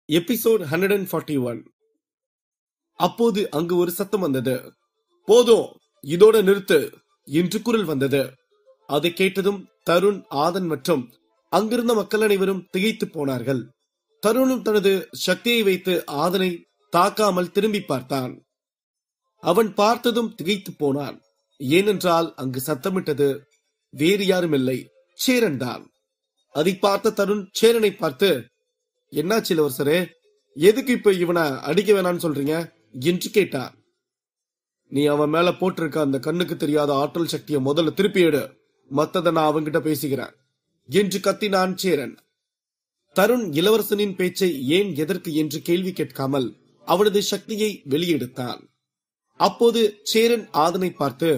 Episode 141. அப்போது அங்கு ஒரு சத்தம் வந்தது. போதும், இதோட நிறுத்து என்று குரல் வந்தது. அதை கேட்டதும் தருண், ஆதன் மற்றும் அங்கிருந்த மக்கள் அனைவரும் திகைத்து போனார்கள். தருணும் தனது சக்தியை வைத்து ஆதனை தாக்காமல் திரும்பி பார்த்தான். அவன் பார்த்ததும் திகைத்து போனான். ஏனென்றால் அங்கு சத்தமிட்டது வேறு யாரும் இல்லை, சேரன் தான். அதை பார்த்த தருண் சேரனை பார்த்து, என்னாச்சு இளவரசரே, எதுக்கு இப்ப இவனை அடிக்க வேணான்னு சொல்றீங்க என்று கேட்டார். நீ அவன் மேல போட்டிருக்க அந்த கண்ணுக்கு தெரியாத ஆற்றல் சக்தியை முதல்ல திருப்பி எடு, மத்தத நான் அவன்கிட்ட பேசிக்கிறேன் என்று கத்தினான் சேரன். தருண் இளவரசனின் பேச்சை ஏன் எதற்கு என்று கேள்வி கேட்காமல் அவனது சக்தியை வெளியெடுத்தான். அப்போது சேரன் ஆதனை பார்த்து,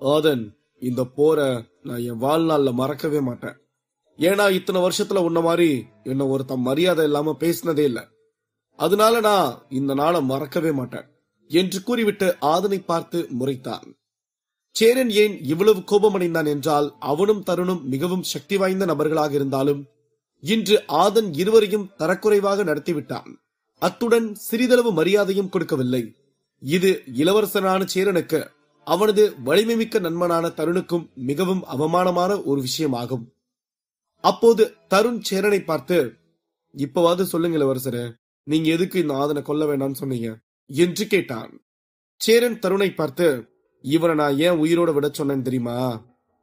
ஆதன், இந்த போரை நான் என் வாழ்நாள்ல மறக்கவே மாட்டேன். ஏன்னா இத்தனை வருஷத்துல உன்ன மாதிரி என்ன ஒருத்தன் மரியாதை இல்லாம பேசினதே இல்ல. அதனால நான் இந்த நாளை மறக்கவே மாட்டேன் என்று கூறிவிட்டு ஆதனை பார்த்து முறைத்தான். சேரன் ஏன் இவ்வளவு கோபமடைந்தான் என்றால், அவனும் தருணும் மிகவும் சக்தி வாய்ந்த நபர்களாக இருந்தாலும் இன்று ஆதன் இருவரையும் தரக்குறைவாக நடத்திவிட்டான். அத்துடன் சிறிதளவு மரியாதையும் கொடுக்கவில்லை. இது இளவரசனான சேரனுக்கு அவனது வலிமைமிக்க நண்பனான தருணுக்கும் மிகவும் அவமானமான ஒரு விஷயமாகும். அப்போது தருண் சேரனை பார்த்து, இப்பவாது சொல்லுங்க இளவரசரே, நீங்க எதுக்கு இந்த ஆதனை கொல்ல வேண்டாம்னு சொன்னீங்க என்று கேட்டான். சேரன் தருணை பார்த்து, இவனை நான் ஏன் உயிரோட விட சொன்னேன்னு தெரியுமா?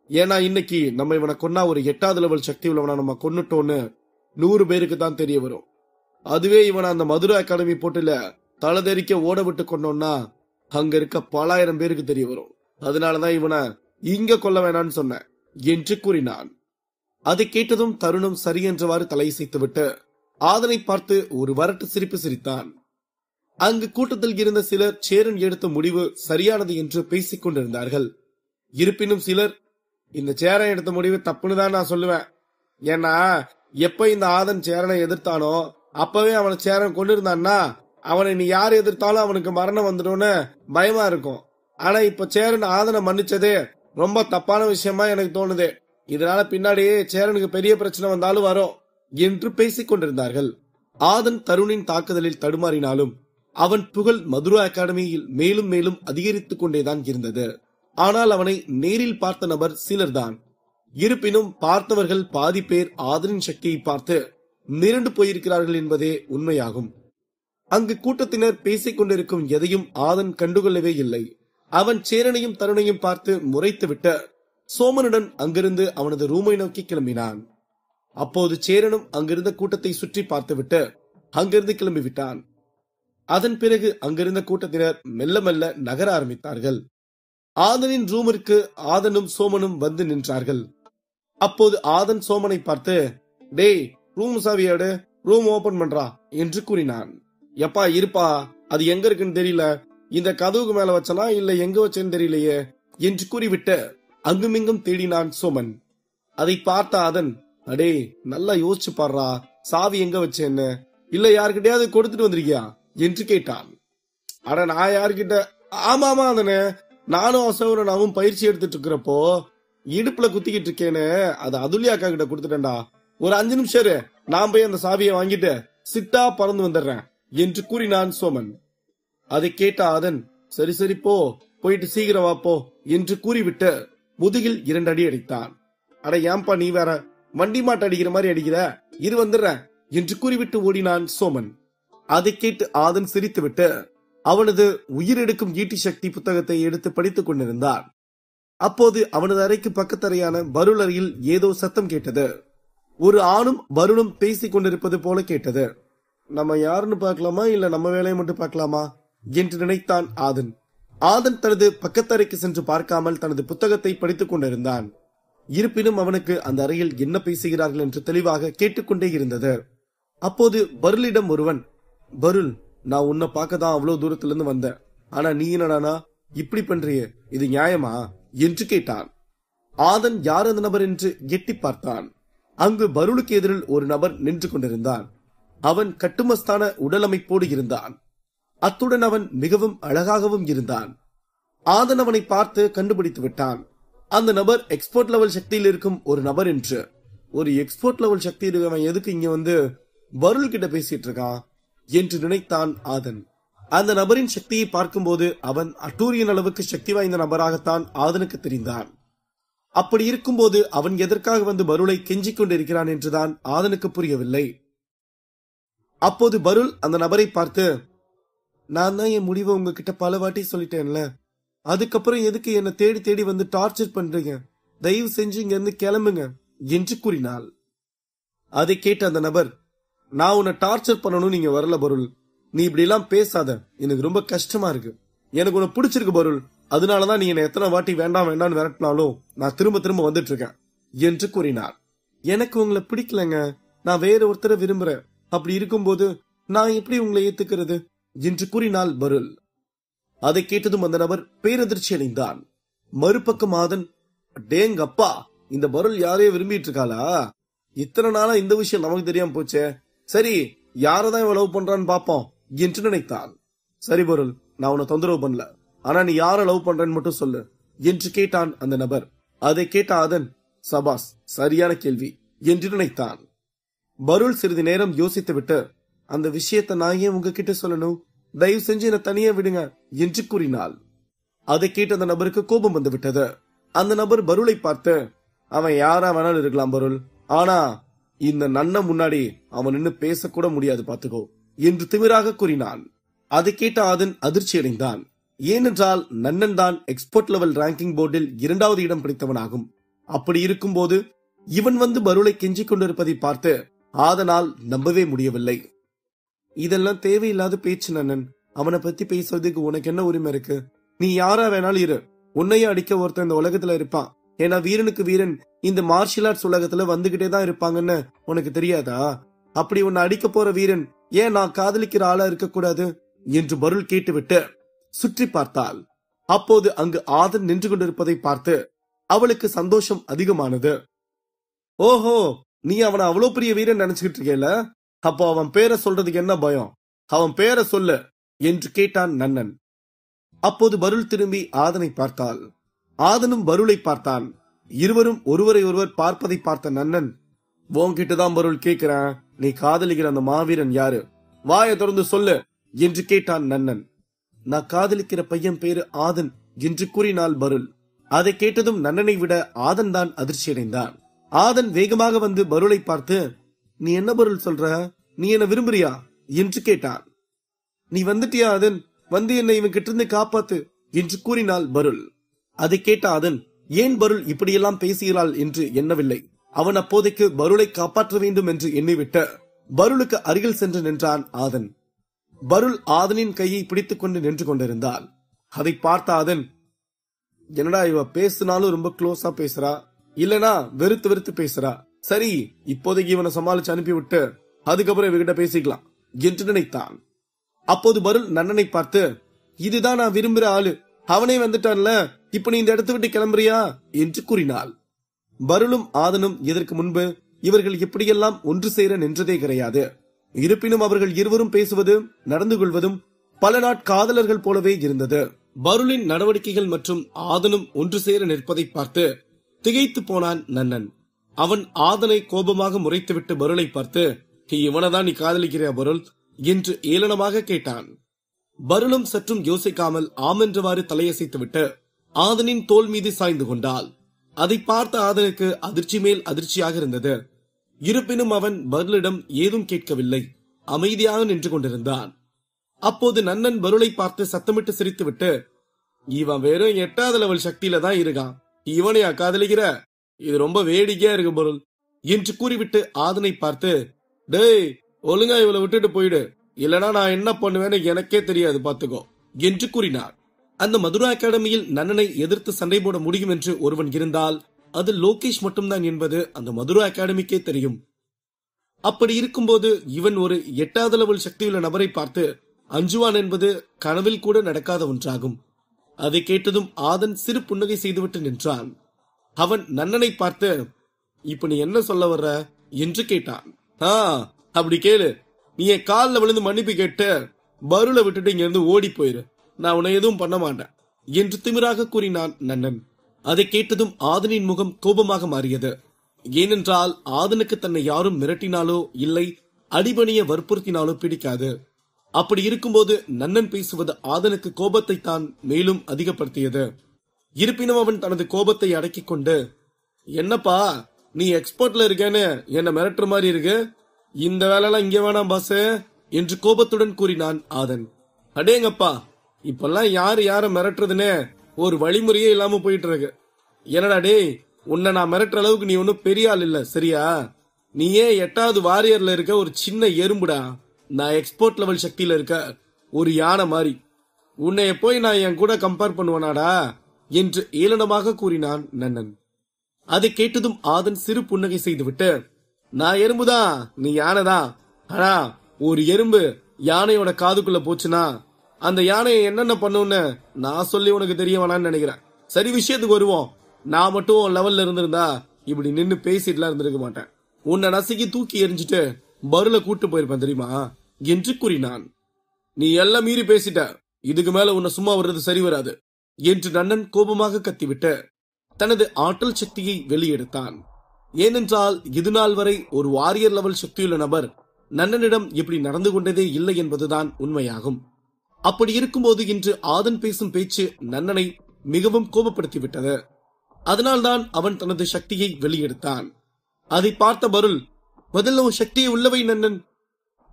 ஏன்னா இன்னைக்கு நம்ம இவனை கொன்னா ஒரு 8வது லெவல் சக்தி உள்ளவனா நம்ம கொன்னுட்டோன்னு 100 பேருக்கு தான் தெரிய வரும். அதுவே இவனை அந்த மதுரை அகாடமி போட்டுல தலதெறிக்க ஓட விட்டு கொண்டோம்னா அங்க இருக்க பலாயிரம் பேருக்கு தெரிய வரும். அதனாலதான் இவனை இங்க கொல்ல வேணான்னு சொன்னேன் என்று கூறினான். அதை கேட்டதும் தருணம் சரி என்றவாறு தலையசைத்துவிட்டு ஆதனை பார்த்து ஒரு வரட்டு சிரிப்பு சிரித்தான். அங்கு கூட்டத்தில் இருந்த சிலர் சேரன் எடுத்த முடிவு சரியானது என்று பேசிக் கொண்டிருந்தார்கள். இருப்பினும் சிலர், இந்த சேரன் எடுத்த முடிவு தப்புன்னு தான் நான் சொல்லுவேன். ஏன்னா எப்ப இந்த ஆதன் சேரனை எதிர்த்தானோ அப்பவே அவனை சேரன் கொண்டிருந்தான்னா அவனை நீ யார் எதிர்த்தாலும் அவனுக்கு மரணம் வந்துடும்னு பயமா இருக்கும். ஆனா இப்ப சேரன் ஆதனை மன்னிச்சதே ரொம்ப தப்பான விஷயமா எனக்கு தோணுது. இதனால பின்னாடி சேரனுக்கு பெரிய பிரச்சனை வந்தாலும் வரும் என்று பேசிக் கொண்டிருந்தார்கள். ஆதன் தருணின் தாக்குதலில் தடுமாறினாலும் அவன் புகழ் மதுரை அகாடமியில் மேலும் மேலும் அதிகரித்துக் கொண்டேதான் இருந்தது. ஆனால் அவனை நேரில் பார்த்த நபர் சிலர்தான். இருப்பினும் பார்த்தவர்கள் பாதி பேர் ஆதனின் சக்தியை பார்த்து மிரண்டு போயிருக்கிறார்கள் என்பதே உண்மையாகும். அங்கு கூட்டத்தினர் பேசிக் கொண்டிருக்கும் எதையும் ஆதன் கண்டுகொள்ளவே இல்லை. அவன் சேரனையும் தருணையும் பார்த்து முறைத்துவிட்டு சோமனுடன் அங்கிருந்து அவனது ரூமை நோக்கி கிளம்பினான். அப்போது சேரனும் அங்கிருந்த கூட்டத்தை சுற்றி பார்த்துவிட்டு அங்கிருந்து கிளம்பிவிட்டான். அதன் பிறகு அங்கிருந்த கூட்டத்தினர் மெல்ல மெல்ல நகர ஆரம்பித்தார்கள். ஆதனின் ரூமிற்கு ஆதனும் சோமனும் வந்து நின்றார்கள். அப்போது ஆதன் சோமனை பார்த்து, டேய், ரூம் சாவியோடு ரூம் ஓபன் பண்றா என்று கூறினான். எப்பா இருப்பா, அது எங்க இருக்குன்னு தெரியல, இந்த கதவுக்கு மேல வச்சனா இல்ல எங்க வச்சேன்னு தெரியலையே என்று கூறிவிட்டு அங்குமிங்கும் தேடினான் சோமன். அதை பார்த்த ஆதன், அடே நல்லா யோசிச்சு பாடுறா, சாவி எங்க வச்சேன்னு, இல்ல யாருக்கிட்டையாவது கொடுத்துட்டு வந்திருக்கியா என்று கேட்டான். அட நான் யாருக்கிட்ட, ஆமாமா அதனே, நானும் அசோகனாவும் பயிற்சி எடுத்துட்டு இருக்கிறப்போ இடுப்புல குத்திக்கிட்டு இருக்கேன்னு அது அதுல்யா அக்கா கிட்ட கொடுத்துட்டேன்டா. ஒரு 5 நிமிஷம் இரு, நான் போய் அந்த சாவியை வாங்கிட்டு சிட்டா பறந்து வந்துடுறேன் என்று கூறினான் சோமன். அதை கேட்ட ஆதன், சரி சரி போ, போயிட்டு சீக்கிரம் வா போ என்று கூறிவிட்டு முதுகில் 2 அடி அடித்தான். அட ஏம்பா நீ வேற வண்டி மாட்டு அடிக்கிற மாதிரி அடிக்கிற, இரு வந்துடுறேன் என்று கூறிவிட்டு ஓடினான் சோமன். அதை கேட்டு ஆதன் சிரித்துவிட்டு அவனது உயிரெடுக்கும் ஈட்டி சக்தி புத்தகத்தை எடுத்து படித்துக் கொண்டிருந்தான். அப்போது அவனது அறைக்கு பக்கத்தறையான பருள் அறையில் ஏதோ சத்தம் கேட்டது. ஒரு ஆணும் வருணும் பேசிக் கொண்டிருப்பது போல கேட்டது. நம்ம யாருன்னு பார்க்கலாமா இல்ல நம்ம வேலையை மட்டும் பார்க்கலாமா என்று நினைத்தான் ஆதன். ஆதன் தனது பக்கத்தறைக்கு சென்று பார்க்காமல் தனது புத்தகத்தை படித்துக் கொண்டிருந்தான். இருப்பினும் அவனுக்கு அந்த அறையில் என்ன பேசுகிறார்கள் என்று தெளிவாக கேட்டுக்கொண்டே இருந்தது. அப்போது பருளிடம் ஒருவன், பருள், நான் உன்னை பார்க்கதான் அவ்வளவு தூரத்துல இருந்து வந்தேன், ஆனா நீ என்னடானா இப்படி பண்றியே, இது நியாயமா என்று கேட்டான். ஆதன் யார் அந்த நபர் என்று எட்டி பார்த்தான். அங்கு பருளுக்கு எதிரில் ஒரு நபர் நின்று கொண்டிருந்தான். அவன் கட்டுமஸ்தான உடல் அமைப்போடு இருந்தான். அத்துடன் அவன் மிகவும் அழகாகவும் இருந்தான். ஆதன் அவனை பார்த்து கண்டுபிடித்து விட்டான். அந்த நபர் எக்ஸ்போர்ட் லெவல் சக்தியில் இருக்கும் ஒரு நபர் என்று. ஒரு எக்ஸ்போர்ட் லெவல் சக்தி இருக்கவன் எதுக்கு இங்க வந்து பருள் கிட்ட பேசிட்டு இருக்கான் என்று நினைத்தான் ஆதன். அந்த நபரின் சக்தியை பார்க்கும்போது அவன் அட்டூரியன் அளவுக்கு சக்தி வாய்ந்த நபராகத்தான் ஆதனுக்கு தெரிந்தான். அப்படி இருக்கும்போது அவன் எதற்காக வந்து பருளை கெஞ்சிக் கொண்டிருக்கிறான் என்றுதான் ஆதனுக்கு புரியவில்லை. அப்போது பருள் அந்த நபரை பார்த்து, நான் தான் என் முடிவை உங்ககிட்ட பல வாட்டி சொல்லிட்டேன்ல, அதுக்கப்புறம் எதுக்கு என்ன தேடி தேடி வந்து டார்ச்சர் பண்றீங்க, தயவு செஞ்சு இங்க இருந்து கிளம்புங்க என்று கூறினாள். அதை கேட்ட அந்த நபர், நான் உன்னை டார்ச்சர் பண்ணணும் நீங்க வரல பருள், நீ இப்படி எல்லாம் பேசாத, எனக்கு ரொம்ப கஷ்டமா இருக்கு, எனக்கு உன்னை பிடிச்சிருக்கு பருள், அதனாலதான் நீ என்ன எத்தனை வாட்டி வேண்டாம் வேண்டாம்னு விரட்டினாலும் நான் திரும்ப திரும்ப வந்துட்டு இருக்கேன் என்று கூறினார். எனக்கு உங்களை பிடிக்கலங்க, நான் வேற ஒருத்தரை விரும்புறேன், அப்படி இருக்கும்போது நான் எப்படி உங்களை ஏத்துக்கிறது என்று கூறினாள் பருள். அதை கேட்டதும் அந்த நபர் பேரதிர்ச்சி அடைந்தான். மறுபக்கம் ஆதன், டேங்கப்பா, இந்த பருள் யாரையோ விரும்பிட்டு இருக்காளா, இத்தனை நாளா இந்த விஷயம் நமக்கு தெரியாம போச்சே, சரி யாரதான் இவன் லவ் பண்றான்னு பாப்போம் என்று நினைத்தான். சரி பருள், நான் உன்னை தொந்தரவு பண்ணல, ஆனா நீ யார லவ் பண்றன்னு மட்டும் சொல்லு என்று கேட்டான் அந்த நபர். அதை கேட்ட ஆதன், சபாஸ், சரியான கேள்வி என்று நினைத்தான். பருள் சிறிது நேரம் யோசித்து விட்டு, அந்த விஷயத்தை நான் ஏன் உங்ககிட்ட சொல்லணும், தயவு செஞ்சு என்ன தனியா விடுங்க என்று கூறினாள். அதை கேட்ட அந்த நபருக்கு கோபம் வந்து விட்டது. அந்த நபர் பருளை பார்த்து, அவன் யாரா வேணாலும் இருக்கலாம் பருள், ஆனா இந்த நன்ன முன்னாடி அவன் நின்னு பேசக்கூட முடியாது பாத்துக்கோ என்று திமிராக கூறினான். அதை கேட்ட ஆதன் அதிர்ச்சி அடைந்தான். ஏனென்றால் நன்னன் தான் எக்ஸ்போர்ட் லெவல் ரேங்கிங் போர்டில் 2வது இடம் பிடித்தவனாகும். அப்படி இருக்கும்போது இவன் வந்து பருளை கெஞ்சிக் கொண்டிருப்பதை பார்த்து ஆதனால் நம்பவே முடியவில்லை. இதெல்லாம் தேவையில்லாத பேச்சு நன்னன், அவனை பத்தி பேசுறதுக்கு உனக்கு என்ன உரிமை இருக்கு, நீ யாரா வேணாலும் இரு, உன்னையும் அடிக்க ஒருத்தன் இந்த உலகத்துல இருப்பான், ஏன்னா வீரனுக்கு வீரன் இந்த மார்ஷியல் ஆர்ட்ஸ் உலகத்துல வந்துகிட்டே தான் இருப்பாங்கன்னு உனக்கு தெரியாதா, அப்படி உன்னை அடிக்க போற வீரன் ஏன் நான் காதலிக்கிற ஆளா இருக்க கூடாது என்று பருள் கேட்டுவிட்டு சுற்றி பார்த்தாள். அப்போது அங்கு ஆதன் நின்று கொண்டிருப்பதை பார்த்து அவளுக்கு சந்தோஷம் அதிகமானது. ஓஹோ, நீ அவனை அவ்வளவு பெரிய வீரன் நினைச்சுக்கிட்டு இருக்கேல, அப்போ அவன் பேரை சொல்றதுக்கு என்ன பயம், அவன் பேரை சொல்லு என்று கேட்டான் நன்னன். அப்போது பருள் திரும்பி ஆதனை பார்த்தாள். ஆதனும் பருளை பார்த்தான். இருவரும் ஒருவரை ஒருவர் பார்ப்பதை பார்த்த நன்னன், உன்கிட்டதான் பருள் கேட்கிறேன், நீ காதலிக்கிற அந்த மாவீரன் யாரு, வாயை திறந்து சொல்லு என்று கேட்டான் நன்னன். நான் காதலிக்கிற பையன் பேரு ஆதன் என்று கூறினாள் பருள். அதை கேட்டதும் நன்னனை விட ஆதன் தான் அதிர்ச்சி அடைந்தான். ஆதன் வேகமாக வந்து பருளை பார்த்து, நீ என்ன பருள் சொல்ற, நீ என்ன விரும்புறியா என்று கேட்டான். நீ வந்துட்டியா ஆதன், வந்து என்னை இவன் கிட்ட இருந்து காப்பாத்து என்று கூறினாள் பருள். அதை கேட்ட ஆதன் ஏன் பருள் இப்படியெல்லாம் பேசுகிறாள் என்று எண்ணவில்லை. அவன் அப்போதைக்கு பருளை காப்பாற்ற வேண்டும் என்று எண்ணிவிட்டு பருளுக்கு அருகில் சென்று நின்றான் ஆதன். பருள் ஆதனின் கையை பிடித்துக் கொண்டு நின்று கொண்டிருந்தாள். அதை பார்த்த ஆதன், என்னடா இவ பேசினாலும் ரொம்ப க்ளோஸா பேசுறா, இல்லனா வெறுத்து வெறுத்து பேசுறா, சரி இப்போதைக்கு இவனை சமாளிச்சு அனுப்பிவிட்டு அதுக்கப்புறம் இவகிட்ட பேசிக்கலாம் என்று நினைத்தான். அப்போது பருள் நன்னனை பார்த்து, இதுதான் நான் விரும்புற ஆளு, அவனே வந்துட்டான்ல, இப்ப நீ இந்த இடத்தை விட்டு கிளம்புறியா என்று கூறினாள். பருளும் ஆதனும் இதற்கு முன்பு இவர்கள் எப்படியெல்லாம் ஒன்று சேர நின்றதே கிடையாது. இருப்பினும் அவர்கள் இருவரும் பேசுவது நடந்து கொள்வதும் பல நாட்காதலர்கள் போலவே இருந்தது. பருளின் நடவடிக்கைகள் மற்றும் ஆதனும் ஒன்று சேர நிற்பதை பார்த்து திகைத்து போனான் நன்னன். அவன் ஆதனை கோபமாக முறைத்துவிட்டு பருளை பார்த்து, இவனதான் நீ காதலிக்கிறியா பருள் என்று ஏளனமாக கேட்டான். பருளும் சற்றும் யோசிக்காமல் ஆமென்றவாறு தலையசைத்துவிட்டு ஆதனின் தோள் மீது சாய்ந்து கொண்டாள். அதை பார்த்த ஆதனுக்கு அதிர்ச்சி மேல் அதிர்ச்சியாக இருந்தது. இருப்பினும் அவன் பருளிடம் ஏதும் கேட்கவில்லை, அமைதியாக நின்று கொண்டிருந்தான். அப்போது நன்னன் பருளை பார்த்து சத்தமிட்டு சிரித்துவிட்டு, இவன் வெறும் 8வது லெவல் சக்தியில தான் இருக்கான், இவனையா காதலிக்கிற, இது ரொம்ப வேடிக்கையா இருக்கு பருள் என்று கூறிவிட்டு ஆதனை பார்த்து, டேய் ஒழுங்கா இவளை விட்டுட்டு போயிடு, இல்லனா நான் என்ன பண்ணுவேன்னு எனக்கே தெரியாது பாத்துக்கோ என்று கூறினார். அந்த மதுரா அகாடமியில் நன்னனை எதிர்த்து சண்டை போட முடியும் என்று ஒருவன் இருந்தால் அது லோகேஷ் மட்டும்தான் என்பது அந்த மதுரா அகாடமிக்கே தெரியும். அப்படி இருக்கும்போது இவன் ஒரு 8வது லெவல் சக்தியுள்ள நபரை பார்த்து அஞ்சுவான் என்பது கனவில் கூட நடக்காத ஒன்றாகும். அதை கேட்டதும் ஆதன் சிறு புன்னகை செய்துவிட்டு நின்றான். அவன் நன்னனை பார்த்து, இப்ப நீ என்ன சொல்ல வர்ற என்று கேட்டான். அப்படி கேளு, நீ என் காலில் விழுந்து மன்னிப்பு கேட்டு பருளை விட்டுட்டு இங்க இருந்து ஓடி போயிரு, நான் உன்னை எதுவும் பண்ண மாட்டேன் என்று திமிராக கூறினான் நன்னன். அதை கேட்டதும் ஆதனின் முகம் கோபமாக மாறியது. ஏனென்றால் ஆதனுக்கு தன்னை யாரும் மிரட்டினாலோ இல்லை அடிபணிய வற்புறுத்தினாலும் பிடிக்காது. அப்படி இருக்கும்போது நன்னன் பேசுவது ஆதனுக்கு கோபத்தை தான் மேலும் அதிகப்படுத்தியது. இருப்பினும் அவன் தனது கோபத்தை அடக்கிக் கொண்டு, என்னப்பா நீ எக்ஸ்போர்ட்ல இருக்கேன்னு என்ன மிரட்டுற மாதிரி இருக்கு, இந்த வேலைலாம் இங்க வேணாம் பாஸ் என்று கோபத்துடன் கூறினான் ஆதன். அடேங்கப்பா, இப்பெல்லாம் யாரு யார மிரட்டுறதுன்னு ஒரு வழிமுறையே இல்லாம போயிட்டு இருக்கு. என்னடா டேய், உன்னை நான் மிரட்டுற அளவுக்கு நீ ஒன்னும் பெரிய ஆள் இல்ல சரியா? நீயே 8வது வாரியர்ல இருக்க ஒரு சின்ன எறும்புடா. நான் எக்ஸ்போர்ட் லெவல் சக்தியில இருக்க ஒரு யானை மாதிரி. உன்னைய போய் நான் என் கூட கம்பேர் பண்ணுவேனாடா என்று ஏளனமாக கூறினான் நன்னன். அதை கேட்டதும் ஆதன் சிறு புன்னகை செய்துவிட்டு, நான் எறும்புதான், நீ யானைதான். ஆனா ஒரு எறும்பு யானையோட காதுக்குள்ள போச்சுன்னா அந்த யானையை என்னென்ன பண்ணுன்னு நான் சொல்லி உனக்கு தெரிய வேணான்னு நினைக்கிறேன். சரி, விஷயத்துக்கு வருவோம். நான் மட்டும் லெவல்ல இருந்திருந்தா இப்படி நின்னு பேசிட்டுலாம் இருந்திருக்க மாட்டேன். உன்னை நசுக்கி தூக்கி எரிஞ்சிட்டு பருல கூட்டு போயிருப்பேன் தெரியுமா என்று கூறினான். நீ எல்லாம் மீறி பேசிட்ட, இதுக்கு மேல உன்னை சும்மா வர்றது சரி வராது என்று நன்னன் கோபமாக கத்திவிட்டு தனது ஆற்றல் சக்தியை வெளியெடுத்தான். ஏனென்றால் இது நாள் வரை ஒரு வாரியர் லெவல் சக்தியுள்ள நபர் நன்னனிடம் இப்படி நடந்து கொண்டதே இல்லை என்பதுதான் உண்மையாகும். அப்படி இருக்கும்போது இன்று ஆதன் பேசும் பேச்சு நன்னனை மிகவும் கோபப்படுத்திவிட்டது. அதனால்தான் அவன் தனது சக்தியை வெளியெடுத்தான். அதை பார்த்த பருள், முதல்ல உன் சக்தியை உள்ளவை நன்னன்,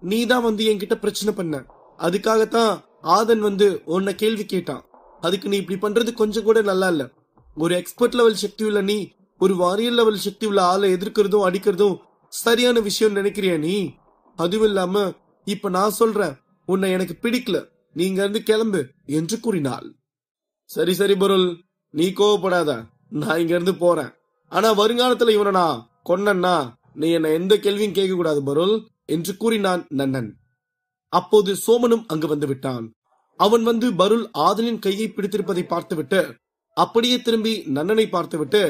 நீதான் வந்து என்கிட்ட பிரச்சனை பண்ண, அதுக்காகத்தான் ஆதன் வந்து உன்னை கேள்வி கேட்டான். அதுக்கு நீ இப்படி பண்றது கொஞ்சம் கூட நல்லா இல்ல. ஒரு எக்ஸ்பர்ட் லெவல் சக்தி உள்ள நீ ஒரு வாரியர் லெவல் சக்தி உள்ள ஆளை எதிர்க்கிறதும் அடிக்கிறதும் சரியான விஷயம் நினைக்கிறியா நீ? அதுவும் இல்லாம இப்ப நான் சொல்றேன், உன்னை எனக்கு பிடிக்கல, நீங்க இருந்து கிளம்பு என்று கூறினாள். சரி சரி பருள், நீ கோவப்படாத, நான் இங்க இருந்து போறேன். ஆனா வருங்காலத்துல இவனை நான் கொன்னன்னா நீ என்ன எந்த கேள்வியும் கேட்க கூடாது பருள் என்று கூறினான் நன்னன். அப்போது சோமனும் அங்கு வந்து விட்டான். அவன் வந்து பருள் ஆதனின் கையை பிடித்திருப்பதை பார்த்துவிட்டு அப்படியே திரும்பி நன்னனை பார்த்துவிட்டு,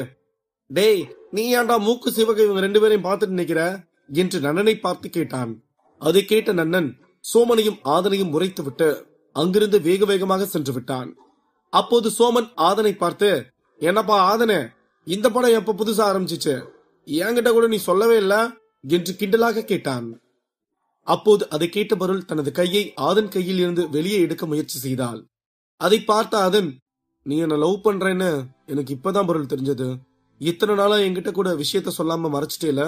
டேய் நீ ஏன்டா மூக்கு சிவகை இவங்க 2 பேரையும் பார்த்துட்டு நிக்கிற என்று நன்னனை பார்த்து கேட்டான். அதை கேட்ட நன்னன் சோமனையும் ஆதனையும் முறைத்து விட்டு அங்கிருந்து வேக வேகமாக சென்று விட்டான். அப்போது சோமன் ஆதனை பார்த்து, என்னப்பா ஆதனே, இந்த படம் எப்ப புதுசா ஆரம்பிச்சிச்சு, என்கிட்ட கூட நீ சொல்லவே இல்ல என்று கிண்டலாக கேட்டான். அப்போது அதை கேட்ட பருள் தனது கையை ஆதன் கையில் இருந்து வெளியே எடுக்க முயற்சி செய்தாள். அதை பார்த்த ஆதன், நீ என்ன லவ் பண்றேன்னு எனக்கு இப்பதான் பருள் தெரிஞ்சது, இத்தனை நாளா என்கிட்ட கூட விஷயத்த சொல்லாம மறைச்சிட்டேல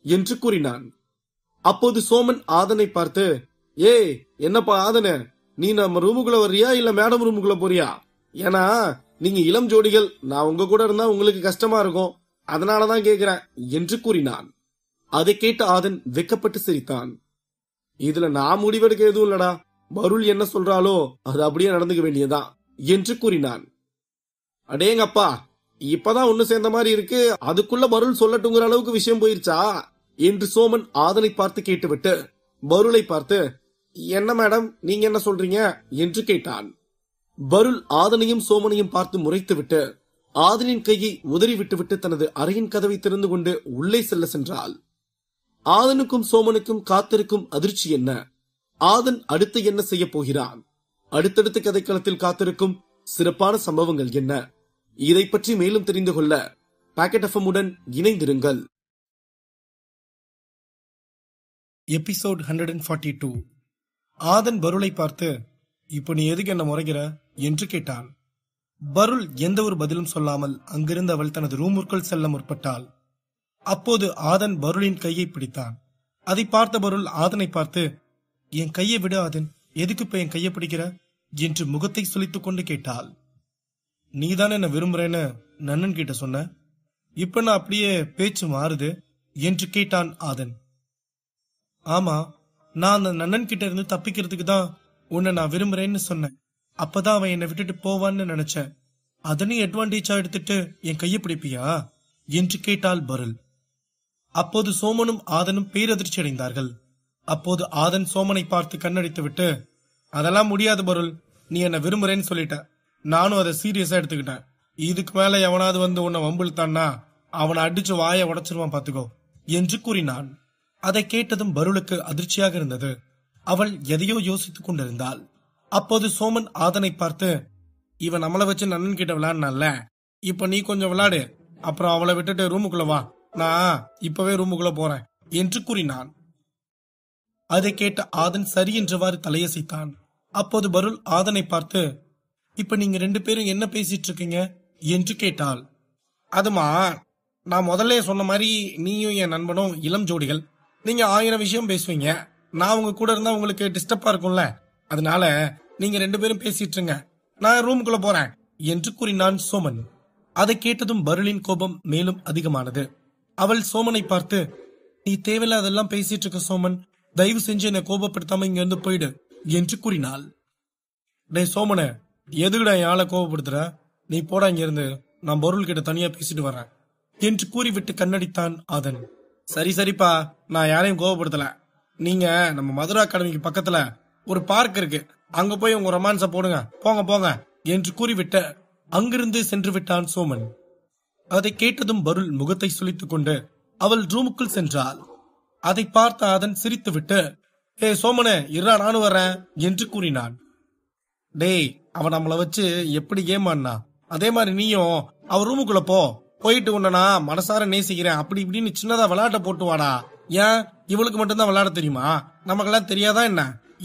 என்று கூறினான். அப்போது சோமன் ஆதனை பார்த்து, ஏய் என்னப்பா ஆதனே, நீ நம்ம ரூமுக்குள்ள வர்றியா இல்ல மேடம் ரூமுக்குள்ள போறியா? ஏன்னா நீங்க இளம் ஜோடிகள், நான் உங்க கூட இருந்தா உங்களுக்கு கஷ்டமா இருக்கும், அதனாலதான் கேக்குறேன் என்று கூறினான். அதை கேட்ட ஆதன் வெக்கப்பட்டு சிரித்தான். இதுல நான் முடிவெடுக்க எதுவும் இல்லடா, பருள் என்ன சொல்றாலோ அது அப்படியே நடந்துக்க வேண்டியதான் என்று கூறினான். அடேங்கப்பா, இப்பதான் ஒண்ணு சேர்ந்த மாதிரி இருக்கு, அதுக்குள்ள பருள் சொல்லட்டுங்கிற அளவுக்கு விஷயம் போயிருச்சா என்று சோமன் ஆதனை பார்த்து கேட்டுவிட்டு பருளை பார்த்து, என்ன மேடம் நீங்க என்ன சொல்றீங்க என்று கேட்டான். பருள் ஆதனையும் சோமனையும் பார்த்து முறைத்துவிட்டு ஆதனின் கையை உதறி விட்டுவிட்டு தனது அறையின் கதவை திறந்து கொண்டு உள்ளே சென்றாள். ஆதனுக்கும் சோமனுக்கும் காத்திருக்கும் அதிர்ச்சி என்ன, ஆதன் அடுத்து என்ன செய்ய போகிறான், அடுத்தடுத்த கதைக்களத்தில் காத்திருக்கும் சிறப்பான சம்பவங்கள் என்ன, இதை பற்றி மேலும் தெரிந்து கொள்ள பாக்கெட் எஃப்எம் உடன் இணைந்திருங்கள். எபிசோட் 142. ஆதன் பருளை பார்த்து, இப்ப நீ எதுக்கு என்ன முறைகிற என்று கேட்டான். பருள் எந்த ஒரு பதிலும் சொல்லாமல் அங்கிருந்து அவள் தனது ரூமுக்குள் செல்ல முற்பட்டாள். அப்போது ஆதன் பருளின் கையை பிடித்தான். அதை பார்த்த பருள் ஆதனை பார்த்து, என் கையை விடு ஆதன், எதுக்கு இப்ப என் கையை பிடிக்கிற என்று முகத்தை சுளித்துக் கொண்டு கேட்டாள். நீதான் என்ன விரும்புறேன்னு நன்னன் கிட்ட சொன்ன, இப்ப நான் அப்படியே பேச்சு மாறுது என்று கேட்டான் ஆதன். ஆமா, நான் அந்த நன்னன் கிட்ட இருந்து தப்பிக்கிறதுக்கு தான் உன்னை நான் விரும்புறேன்னு சொன்னேன். அப்பதான் அவன் என்னை விட்டுட்டு போவான்னு நினைச்சேன். அதனையும் அட்வான்டேஜா எடுத்துட்டு என் கையை பிடிப்பியா என்று கேட்டாள் பருள். அப்போது சோமனும் ஆதனும் பேரதிர்ச்சி அடைந்தார்கள். அப்போது ஆதன் சோமனை பார்த்து கண்ணடித்து விட்டு, அதெல்லாம் முடியாது பருள், நீ என்ன விரும்புறேன்னு சொல்லிட்ட, நானும் அதை சீரியஸா எடுத்துக்கிட்டேன். இதுக்கு மேல எவனாவது வந்து உன்னை வம்பிழுத்தான்னா அவனை அடிச்சு வாயை உடைச்சிருவான் பாத்துக்கோ என்று கூறினான். அதை கேட்டதும் பருளுக்கு அதிர்ச்சியாக இருந்தது. அவள் எதையோ யோசித்துக் கொண்டிருந்தாள். அப்போது சோமன் ஆதனை பார்த்து, இவன் நம்மளை வச்சு நன்னன் கிட்ட விளையாடுனால, இப்ப நீ கொஞ்சம் விளையாடு, அப்புறம் அவளை விட்டுட்டு ரூமுக்குள்ள வா, நான் இப்பவே ரூமுக்குள்ள போறேன் என்று கூறினான். அதை கேட்ட ஆதன் சரி என்றவாறு தலையசைத்தான். அப்போது பருள் ஆதனை பார்த்து, இப்ப நீங்க 2 பேரும் என்ன பேசிட்டு இருக்கீங்க என்று கேட்டாள். அதுமா, நான் முதல்ல சொன்ன மாதிரி நீயும் என் நண்பனும் இளம் ஜோடிகள். நீங்க 1000 விஷயம் பேசுவீங்க. நான் உங்க கூட இருந்தா உங்களுக்கு டிஸ்டர்பா இருக்கும்ல, அதனால நீங்க 2 பேரும் பேசிட்டு இருங்க, நான் ரூமுக்குள்ள போறேன் என்று கூறினான் சோமன். அதை கேட்டதும் பருளின் கோபம் மேலும் அதிகமானது. அவள் சோமனை பார்த்து, நீ தேவையில்லாதெல்லாம் பேசிட்டு இருக்க சோமன், தயவு செஞ்சு என்னை கோபப்படுத்தாம இங்க இருந்து போயிடு என்று கூறினாள். டே சோமனே, எதுக்குடா என் ஆளை கோபப்படுத்துற? நீ போடா இங்க இருந்து, நான் பருள் கிட்ட தனியா பேசிட்டு வரேன் என்று கூறிவிட்டு கண்ணடித்தான் ஆதன். சரி சரிப்பா, நான் யாரையும் கோபப்படுத்தல. நீங்க நம்ம மதுரா அகாடமிக்கு பக்கத்துல ஒரு பார்க் இருக்கு, அங்க போய் உங்க ரொமான்ஸ போடுங்க, போங்க போங்க என்று கூறிவிட்டு அங்கிருந்து சென்று விட்டான் சோமன். அதை கேட்டதும் பருள் முகத்தை சுளித்துக் கொண்டு அவள் ரூமுக்குள் சென்றாள். அதை பார்த்த ஆதன் சிரித்துவிட்டு, ஏ சோமனே இருடா, நானும் வர்றேன் என்று கூறினான். டேய், அவன் நம்மள வச்சு எப்படி ஏமான்னா, அதே மாதிரி நீயும் அவ ரூமுக்குள்ள போயிட்டு உன்னை நான் மனசார நேசிக்கிறேன் அப்படி இப்படின்னு சின்னதா விளையாட்ட போட்டு வாடா. ஏன் இவளுக்கு மட்டும்தான் விளையாட தெரியுமா, நமக்கெல்லாம் தெரியாதா என்ன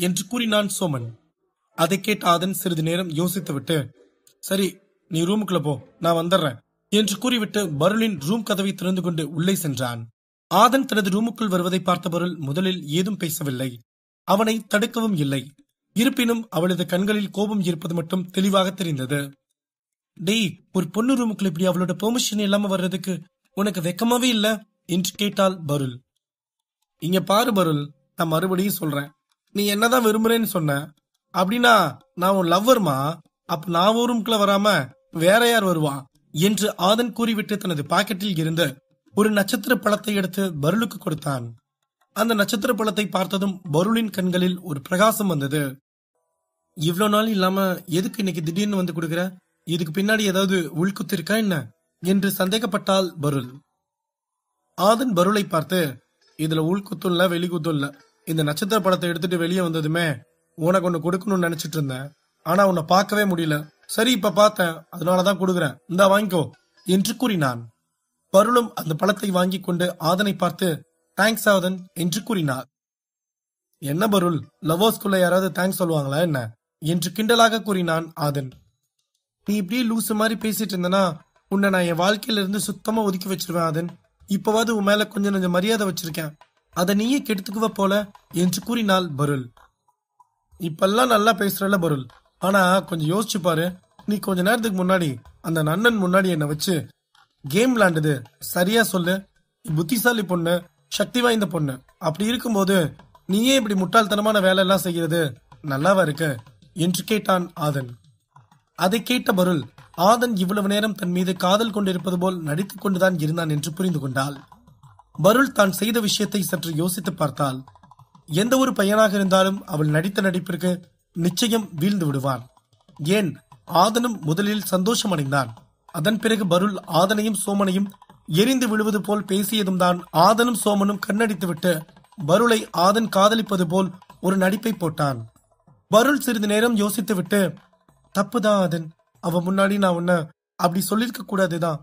என்று கூறினான் சோமன். அதை கேட்ட ஆதன் சிறிது நேரம் யோசித்து விட்டு, சரி நீ ரூமுக்குள்ள போ, நான் வந்துடுறேன் என்று கூறிவிட்டு பருளின் ரூம் கதவை திறந்து கொண்டு உள்ளே சென்றான். ஆதன் தனது ரூமுக்குள் வருவதை பார்த்த பருள் முதலில் ஏதும் பேசவில்லை, அவனை தடுக்கவும் இல்லை. இருப்பினும் அவளது கண்களில் கோபம் இருப்பது மட்டும் தெளிவாக தெரிந்தது. டேய், ஒரு பொண்ணு ரூமுக்குள்ள இப்படி அவளோட பெர்மிஷன் இல்லாம வர்றதுக்கு உனக்கு வெக்கமாவே இல்ல என்று கேட்டாள் பருள். இங்க பாரு பருள், நான் மறுபடியும் சொல்றேன், நீ என்னதான் விரும்புறேன்னு சொன்ன அப்படின்னா நான் உன் லவ்வர்மா, அப்ப நான் ரூமுக்குள்ள வராம வேற யார் வருவா என்று ஆதன் கூறிவிட்டு தனது பாக்கெட்டில் இருந்து ஒரு நட்சத்திர பழத்தை எடுத்து பருளுக்கு கொடுத்தான். அந்த நட்சத்திர பழத்தை பார்த்ததும் பருளின் கண்களில் ஒரு பிரகாசம் வந்தது. இவ்வளவு நாள் இல்லாம எதுக்கு இன்னைக்கு திடீர்னு வந்து கொடுக்கிற? இதுக்கு பின்னாடி ஏதாவது உள்குத்து இருக்கா என்ன என்று சந்தேகப்பட்டாள் பருள். ஆதன் பருளை பார்த்து, இதுல உள்குத்தும் இல்ல வெளிக்குத்தும் இல்ல, இந்த நட்சத்திர பழத்தை எடுத்துட்டு வெளியே வந்ததுமே உனக்கு ஒண்ணு கொடுக்கணும்னு நினைச்சிட்டு இருந்தேன், ஆனா உன்னை பார்க்கவே முடியல, சரி இப்ப பார்த்தேன், அதனாலதான் கொடுக்குறேன், இந்தா வாங்கிக்கோ என்று கூறினான். பருளும் அந்த பழத்தை வாங்கி கொண்டு ஆதனை பார்த்து, தேங்க்ஸ் ஆதன் என்று கூறினார். என்ன பருள், லவ்வர்ஸ்குள்ள யாராவது தேங்க்ஸ் சொல்லுவாங்களா என்ன என்று கிண்டலாக கூறினான் ஆதன். நீ இப்படியே லூசு மாதிரி பேசிட்டு இருந்தனா உன்னை நான் என் வாழ்க்கையில இருந்து சுத்தமா ஒதுக்கி வச்சிருவேன் ஆதன். இப்பவாது உன் மேல கொஞ்சம் மரியாதை வச்சிருக்கேன், அதை நீயே கெடுத்துக்குவ போல என்று கூறினாள் பருள். இப்பெல்லாம் நல்லா பேசுறல பருள், ஆனா கொஞ்சம் யோசிச்சு பாரு, நீ கொஞ்ச நேரத்துக்கு முன்னாடி அந்த நன்னன் முன்னாடி என்ன வச்சு கேம் விளையாண்டது சரியா சொல்லு? புத்திசாலி பொண்ணு, சக்தி வாய்ந்த பொண்ணு, அப்படி இருக்கும்போது நீயே இப்படி முட்டாள்தனமான வேலை எல்லாம் செய்யறது நல்லாவா இருக்கு என்று கேட்டான் ஆதன். அதை கேட்ட பருள், ஆதன் இவ்வளவு நேரம் தன் மீது காதல் கொண்டிருப்பது போல் நடித்துக் கொண்டுதான் இருந்தான் என்று புரிந்து கொண்டாள். பருள் தான் செய்த விஷயத்தை சற்று யோசித்து பார்த்தாள். எந்த ஒரு பையனாக இருந்தாலும் அவள் நடித்த நடிப்பிற்கு நிச்சயம் வீழ்ந்து விடுவான். ஏன், ஆதனும் முதலில் சந்தோஷம் அடைந்தான். அதன் பிறகு பருள் ஆதனையும் சோமனையும் எரிந்து விழுவது போல் பேசியதும் தான் ஆதனும் சோமனும் கண்ணடித்துவிட்டு பருளை ஆதன் காதலிப்பது போல் ஒரு நடிப்பை போட்டான். பருள் சிறிது நேரம் யோசித்து விட்டு, தப்புதான் ஆதன், அவ முன்னாடி நான் உன்ன அப்படி சொல்லிருக்க கூடாதுதான்,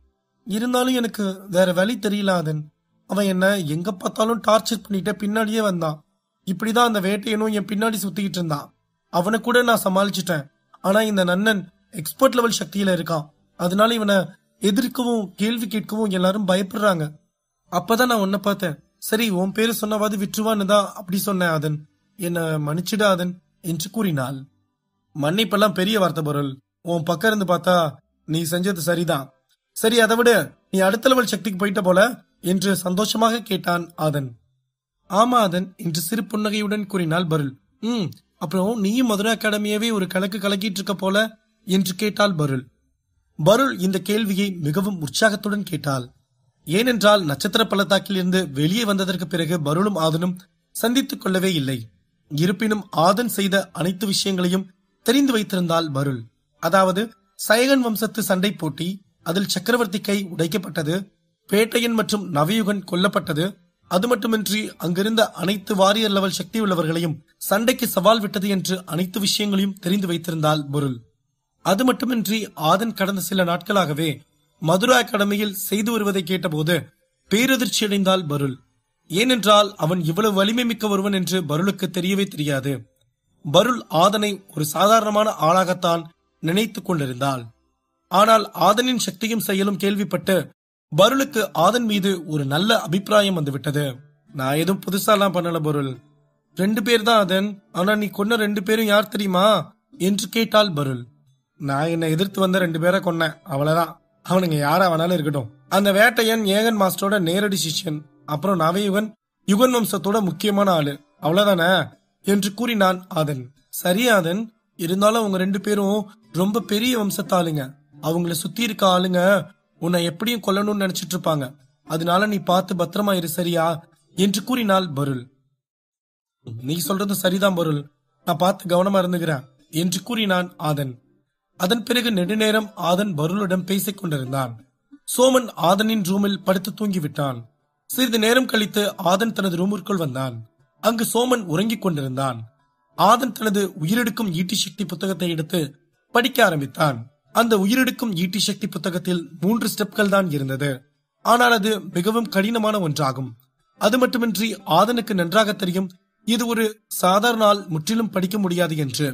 இருந்தாலும் எனக்கு வேற வழி தெரியல ஆதன். அவன் என்ன எங்க பார்த்தாலும் டார்ச்சர் பண்ணிட்டு பின்னாடியே வந்தான், இப்படிதான் அந்த வேட்டையனும் என் பின்னாடி சுத்திக்கிட்டு இருந்தான். அவனை கூட நான் சமாளிச்சுட்டேன், ஆனா இந்த நன்னன் எக்ஸ்பர்ட் லெவல் சக்தியில இருக்கான், அதனால இவனை எதிர்க்கவும் கேள்வி கேட்கவும் எல்லாரும் பயப்படுறாங்க. அப்பதான் நான் உன்னை பார்த்தேன், சரி உன் பேரு சொன்னவாது விட்டுருவான்னு தான் அப்படி சொன்னேன் ஆதன், என்ன மன்னிச்சிட ஆதன் என்று கூறினாள். மன்னிப்பெல்லாம் பெரிய வார்த்தை பருள், உன் பக்கம் இருந்து பார்த்தா நீ செஞ்சது சரிதான். சரி அதை விட நீ அடுத்த லெவல் சக்திக்கு போயிட்ட போல என்று சந்தோஷமாக கேட்டான் ஆதன். ஆமா ஆதன் என்று சிறு புன்னகையுடன் கூறினாள் பருள். அப்புறம் நீயும் மதுரை அகாடமியவே ஒரு கணக்கு கலக்கிட்டு இருக்க போல என்று கேட்டாள் பருள். பருள் இந்த கேள்வியை மிகவும் உற்சாகத்துடன் கேட்டாள். ஏனென்றால் நட்சத்திர பள்ளத்தாக்கில் இருந்து வெளியே வந்ததற்கு பிறகு பருளும் ஆதனும் சந்தித்துக் கொள்ளவே இல்லை. இருப்பினும் ஆதன் செய்த அனைத்து விஷயங்களையும் தெரிந்து வைத்திருந்தாள் பருள். அதாவது சயகன் வம்சத்து சண்டை போட்டி, அதில் சக்கரவர்த்தி கை உடைக்கப்பட்டது, பேட்டையன் மற்றும் நவயுகன் கொல்லப்பட்டது, அது மட்டுமின்றி அங்கிருந்த அனைத்து வாரியர் லெவல் சக்தி உள்ளவர்களையும் சண்டைக்கு சவால் விட்டது என்று அனைத்து விஷயங்களையும் தெரிந்து வைத்திருந்தாள் பருள். அது மட்டுமின்றி ஆதன் கடந்த சில நாட்களாகவே மதுரா அகாடமியில் செய்து வருவதை கேட்டபோது பேரதிர்ச்சி அடைந்தாள் பருள். ஏனென்றால் அவன் இவ்வளவு வலிமை மிக்க ஒருவன் என்று பருளுக்கு தெரியவே தெரியாது. பருள் ஆதனை ஒரு சாதாரணமான ஆளாகத்தான் நினைத்துக் கொண்டிருந்தாள். ஆனால் ஆதனின் சக்தியும் செயலும் கேள்விப்பட்டு பருளுக்கு ஆதன் மீது ஒரு நல்ல அபிப்பிராயம் வந்துவிட்டது. நான் எதுவும் புதுசாலாம் பண்ணல பருள், 2 பேர் தான் அதன். ஆனா நீ கொன்ன 2 பேரும் யார் தெரியுமா என்று கேட்டாள் பருள். நான் என்னை எதிர்த்து வந்த 2 பேரை கொன்னேன், அவ்வளவுதான். அவனுங்க யாரா வேணாலும் இருக்கட்டும். அந்த வேட்டையன் ஏகன் மாஸ்டரோட நேரடி சிஷ்யன். அப்புறம் நவயுகன் யுகன் வம்சத்தோட முக்கியமான ஆளு, அவ்வளவுதானே என்று கூறினான் ஆதன். சரி ஆதன், இருந்தாலும் அவங்க 2 பேரும் ரொம்ப பெரிய வம்சத்தாளுங்க. அவங்கள சுத்தி இருக்க ஆளுங்க உன்னை எப்படியும் கொல்லணும்னு நினைச்சிட்டு இருப்பாங்க. அதனால நீ பார்த்து பத்திரமா இரு, சரியா என்று கூறினாள் பருள். நீ சொல்றது சரிதான் பருள், நான் பார்த்து கவனமா இருந்துகிறேன் என்று கூறினான் ஆதன். அதன் பிறகு நெடுநேரம் ஆதன் பருளிடம் பேசிக் கொண்டிருந்தான். சோமன் ஆதனின் ரூமில் படுத்து தூங்கிவிட்டான். சிறிது நேரம் கழித்து ஆதன் தனது ரூமிற்குள் வந்தான். அங்கு சோமன் உறங்கிக் கொண்டிருந்தான். ஆதன் தனது உயிரெடுக்கும் ஈட்டி சக்தி புத்தகத்தை எடுத்து படிக்க ஆரம்பித்தான். அந்த உயிரெடுக்கும் ஈட்டி சக்தி புத்தகத்தில் 3 ஸ்டெப்கள் தான் இருந்தது. ஆனால் அது மிகவும் கடினமான ஒன்றாகும். அது மட்டுமின்றி ஆதனுக்கு நன்றாக தெரியும் இது ஒரு சாதாரண ஆள் முற்றிலும் படிக்க முடியாது என்று.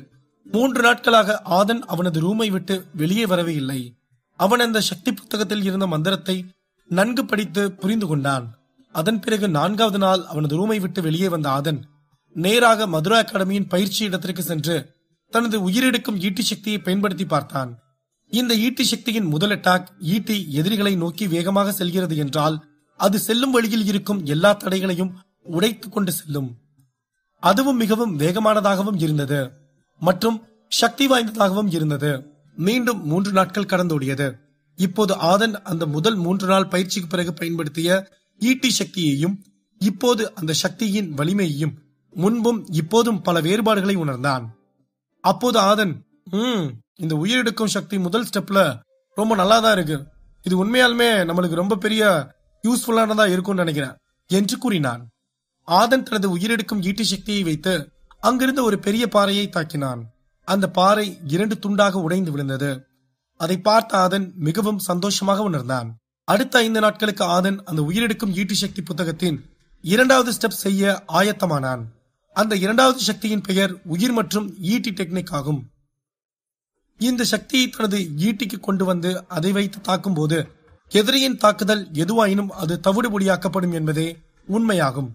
3 நாட்களாக ஆதன் அவனது ரூமை விட்டு வெளியே வரவே இல்லை. அவன் அந்த சக்தி புத்தகத்தில் இருந்த மந்திரத்தை நன்கு படித்து புரிந்து கொண்டான். அதன் பிறகு 4வது நாள் அவனது ரூமை விட்டு வெளியே வந்த ஆதன் நேராக மதுரா அகாடமியின் பயிற்சி இடத்திற்கு சென்று தனது உயிரெடுக்கும் ஈட்டி சக்தியை பயன்படுத்தி பார்த்தான். இந்த ஈட்டி சக்தியின் முதல் அட்டாக் ஈட்டி எதிரிகளை நோக்கி வேகமாக செல்கிறது என்றால் அது செல்லும் வழியில் இருக்கும் எல்லா தடைகளையும் உடைத்துக் கொண்டு செல்லும். அதுவும் மிகவும் வேகமானதாகவும் இருந்தது மற்றும் சக்தி வாய்ந்ததாகவும் இருந்தது. மீண்டும் 3 நாட்கள் கடந்தோடியது. இப்போது ஆதன் அந்த முதல் 3 நாள் பயிற்சிக்கு பிறகு பயன்படுத்திய ஈட்டி சக்தியையும் இப்போது அந்த சக்தியின் வலிமையையும் முன்பும் இப்போதும் பல வேறுபாடுகளை உணர்ந்தான். அப்போது ஆதன், இந்த உயிரெடுக்கும் சக்தி முதல் ஸ்டெப்ல ரொம்ப நல்லாதான் இருக்கு, இது உண்மையாலுமே நம்மளுக்கு ரொம்ப பெரிய யூஸ்ஃபுல்லானதா இருக்கும்னு நினைக்கிறேன் என்று கூறினான். ஆதன் தனது உயிரெடுக்கும் ஈட்டி சக்தியை வைத்து அங்கிருந்த ஒரு பெரிய பாறையை தாக்கினான். அந்த பாறை 2 துண்டாக உடைந்து விழுந்தது. அதை பார்த்த ஆதன் மிகவும் சந்தோஷமாக உணர்ந்தான். அடுத்த 5 நாட்களுக்கு ஆதன் அந்த உயிரெடுக்கும் ஈட்டி சக்தி புத்தகத்தின் 2வது ஸ்டெப் செய்ய ஆயத்தமானான். அந்த 2வது சக்தியின் பெயர் உயிர் மற்றும் ஈட்டி டெக்னிக் ஆகும். இந்த சக்தியை தனது ஈட்டிக்கு கொண்டு வந்து அதை வைத்து தாக்கும் போது எதிரியின் தாக்குதல் எதுவாயினும் அது தவிடுபொடியாக்கப்படும் என்பதே உண்மையாகும்.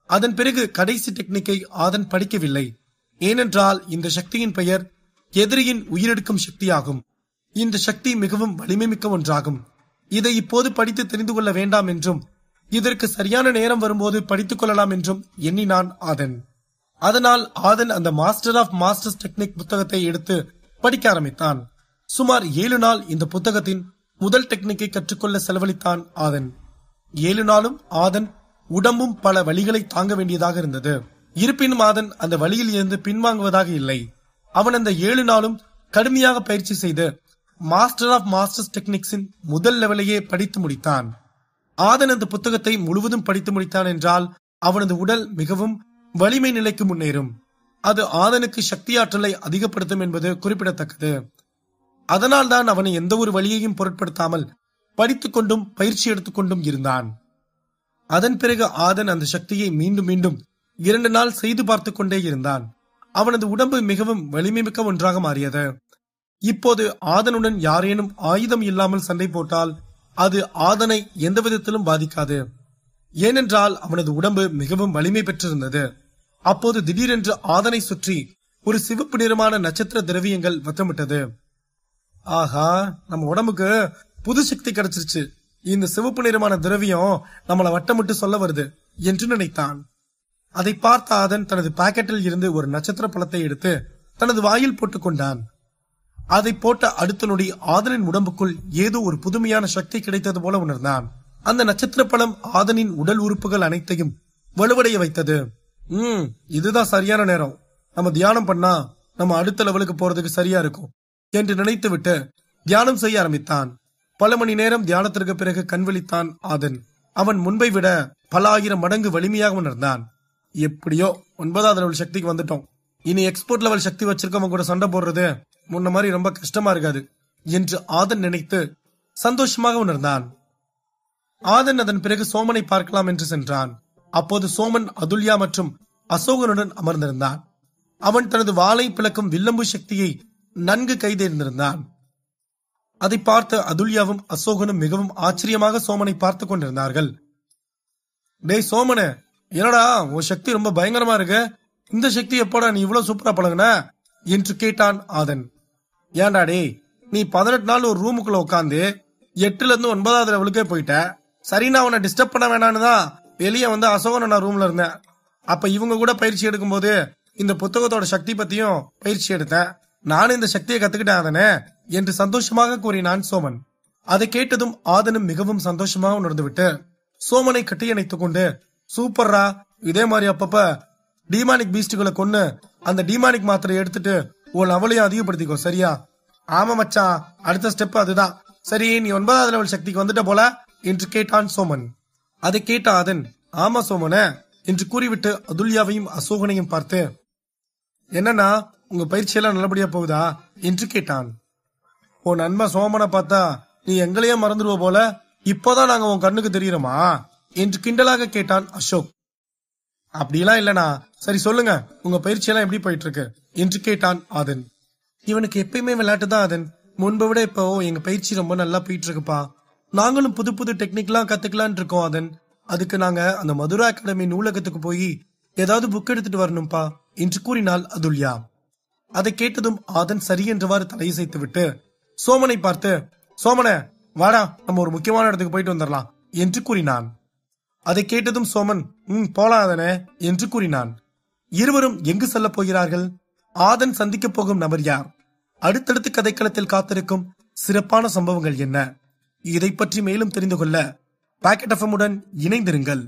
அதன் பிறகு கடைசி டெக்னிக்கை ஆதன் படிக்கவில்லை. ஏனென்றால் இந்த சக்தியின் பெயர் எதிரியின் உயிரெடுக்கும் சக்தியாகும். இந்த சக்தி மிகவும் வலிமை மிக்க ஒன்றாகும். இதை இப்போது படித்து தெரிந்து கொள்ள வேண்டாம் என்றும் இதற்கு சரியான நேரம் வரும்போது படித்துக் கொள்ளலாம் என்றும் எண்ணினான் ஆதன். அதனால் ஆதன் அந்த மாஸ்டர் ஆஃப் மாஸ்டர்ஸ் டெக்னிக் புத்தகத்தை எடுத்து படிக்க ஆரம்பித்தான். சுமார் 7 நாள் இந்த புத்தகத்தின் முதல் டெக்னிக்கை கற்றுக்கொள்ள செலவழித்தான் ஆதன். 7 நாளும் ஆதன் உடம்பும் பல வழிகளை தாங்க வேண்டியதாக இருந்தது. இருப்பினும் ஆதன் அந்த வழியில் இருந்து பின்வாங்குவதாக இல்லை. அவன் அந்த 7 நாளும் கடுமையாக பயிற்சி செய்து மாஸ்டர் ஆஃப் மாஸ்டர்ஸ் டெக்னிக்ஸின் முதல் லெவலையே படித்து முடித்தான். ஆதன் அந்த புத்தகத்தை முழுவதும் படித்து முடித்தான் என்றால் அவனது உடல் மிகவும் வலிமை நிலைக்கு முன்னேறும். அது ஆதனுக்கு சக்தி ஆற்றலை அதிகப்படுத்தும் என்பது குறிப்பிடத்தக்கது. அதனால் தான் அவனை எந்த ஒரு வழியையும் பொருட்படுத்தாமல் படித்துக் கொண்டும் பயிற்சி எடுத்துக்கொண்டும் இருந்தான். அதன் பிறகு ஆதன் அந்த சக்தியை மீண்டும் மீண்டும் 2 நாள் செய்து பார்த்து கொண்டே இருந்தான். அவனது உடம்பு மிகவும் வலிமை மிக்க ஒன்றாக மாறியது. இப்போது ஆதனுடன் யாரேனும் ஆயுதம் இல்லாமல் சண்டை போட்டால் அது ஆதனை எந்த விதத்திலும் பாதிக்காது. ஏனென்றால் அவனது உடம்பு மிகவும் வலிமை பெற்றிருந்தது. அப்போது திடீரென்று ஆதனை சுற்றி ஒரு சிவப்பு நிறமான நட்சத்திர திரவியங்கள் வட்டமிட்டது. ஆஹா, நம்ம உடம்புக்கு புது சக்தி கிடைச்சிருச்சு, இந்த சிவப்பு நிறமான திரவியம் நம்மளை வட்டமிட்டு சொல்ல வருது என்று நினைத்தான். அதை பார்த்த ஆதன் தனது பாக்கெட்டில் இருந்து ஒரு நட்சத்திர பழத்தை எடுத்து தனது வாயில் போட்டுக் கொண்டான். அதை போட்ட அடுத்த நொடி ஆதனின் உடம்புக்குள் ஏதோ ஒரு புதுமையான சக்தி கிடைத்தது போல உணர்ந்தான். அந்த நட்சத்திர பழம் ஆதனின் உடல் உறுப்புகள் அனைத்தையும் வலுவடைய வைத்தது. இதுதான் சரியான நேரம், நம்ம தியானம் பண்ணா நம்ம அடுத்த லெவலுக்கு போறதுக்கு சரியா இருக்கும் என்று நினைத்துவிட்டு தியானம் செய்ய ஆரம்பித்தான். பல மணி நேரம் தியானத்திற்கு பிறகு கண் விழித்தான் ஆதன். அவன் முன்பை விட பல 1000 மடங்கு வலிமையாக உணர்ந்தான். எப்படியோ 9வது லெவல் சக்திக்கு வந்துட்டோம், இனி எக்ஸ்போர்ட் லெவல் சக்தி வச்சிருக்கவங்க கூட சண்டை போடுறது முன்ன மாதிரி ரொம்ப கஷ்டமா இருக்காது என்று ஆதன் நினைத்து சந்தோஷமாக உணர்ந்தான். ஆதன் அதன் பிறகு சோமனை பார்க்கலாம் என்று சென்றான். அப்போது சோமன் அதுல்யா மற்றும் அசோகனுடன் அமர்ந்திருந்தான். அவன் தனது வாளை பிளக்கும் வில்லம்பு சக்தியை நன்கு கைதேர்ந்திருந்தான். அதை பார்த்த அதுல்யாவும் அசோகனும் மிகவும் ஆச்சரியமாக சோமனை பார்த்து கொண்டிருந்தார்கள். டேய் சோமன, என்னடா உன் சக்தி ரொம்ப பயங்கரமா இருக்கு, இந்த சக்தி எப்போடா நீ இவ்வளவு சூப்பரா பழகுன என்று கேட்டான் ஆதன். ஏன்டா டேய், நீ 18 நாள் ஒரு ரூமுக்குள்ள உட்காந்து 8ல இருந்து 9வது லெவலுக்கே போயிட்ட. சரி, நான் உன்னை டிஸ்டர்ப் பண்ண வேணான்னு தான் வெளியே வந்து அசோகன் நான் ரூம்ல இருந்தேன். அப்ப இவங்க கூட பயிற்சி எடுக்கும் போது இந்த புத்தகத்தோட சக்தி பத்தியும் பயிற்சி எடுத்தேன். நானும் இந்த சக்தியை கத்துக்கிட்டேன் ஆதனே என்று சந்தோஷமாக கூறினான் சோமன். அதை கேட்டதும் ஆதனும் மிகவும் சந்தோஷமாக உணர்ந்து விட்டு சோமனை கட்டியணைத்துக் கொண்டு, சூப்பர்ரா, இதே மாதிரி அப்பப்ப டிமானிக் பீஸ்டுகளை கொன்னு அந்த டிமானிக் மாத்திரை எடுத்துட்டு உன் லெவலையும் அதிகப்படுத்திக்கோ, சரியா? ஆமா மச்சான், அடுத்த ஸ்டெப் அதுதான். சரி, நீ 9வது லெவல் சக்திக்கு வந்துட்ட போல என்று கேட்டான் சோமன். அதை கேட்ட ஆதன், ஆமா சோமன என்று கூறிவிட்டு அதுல்யாவையும் அசோகனையும் பார்த்து, என்னன்னா உங்க பயிற்சியெல்லாம் நல்லபடியா போகுதா என்று கேட்டான். உன் நண்பன் சோமனை பார்த்தா நீ எங்களையே மறந்துடுவ போல, இப்போதான் நாங்க உன் கண்ணுக்கு தெரியுறோமா என்று கிண்டலாக கேட்டான் அசோக். அப்படிலாம் இல்லனா, சரி சொல்லுங்க, உங்க பயிற்சியெல்லாம் எப்படி போயிட்டு இருக்கு என்று கேட்டான் ஆதன். இவனுக்கு எப்பயுமே விளையாட்டு தான் ஆதன், முன்பை விட இப்போ எங்க பயிற்சி ரொம்ப நல்லா போயிட்டு இருக்குப்பா. நாங்களும் புது புது டெக்னிக்லாம் கத்துக்கலான் இருக்கோம் ஆதன். அதுக்கு நாங்க அந்த மதுரா அகாடமி நூலகத்துக்கு போய் ஏதாவது புக் எடுத்துட்டு வரணும்பா என்று கூறினாள் அதுல்யா. அதை கேட்டதும் ஆதன் சரி என்றவாறு தலையசைத்து விட்டு சோமனை பார்த்து, சோமன வாடா, நம்ம ஒரு முக்கியமான இடத்துக்கு போயிட்டு வந்துடலாம் என்று கூறினான். அதை கேட்டதும் சோமன், போலாம் ஆதனே என்று கூறினான். இருவரும் எங்கு செல்ல போகிறார்கள்? ஆதன் சந்திக்க போகும் நபர் யார்? அடுத்தடுத்து கதைக்களத்தில் காத்திருக்கும் சிறப்பான சம்பவங்கள் என்ன? இதை பற்றி மேலும் தெரிந்து கொள்ள பாக்கெட் எஃப்எம் உடன் இணைந்திருங்கள்.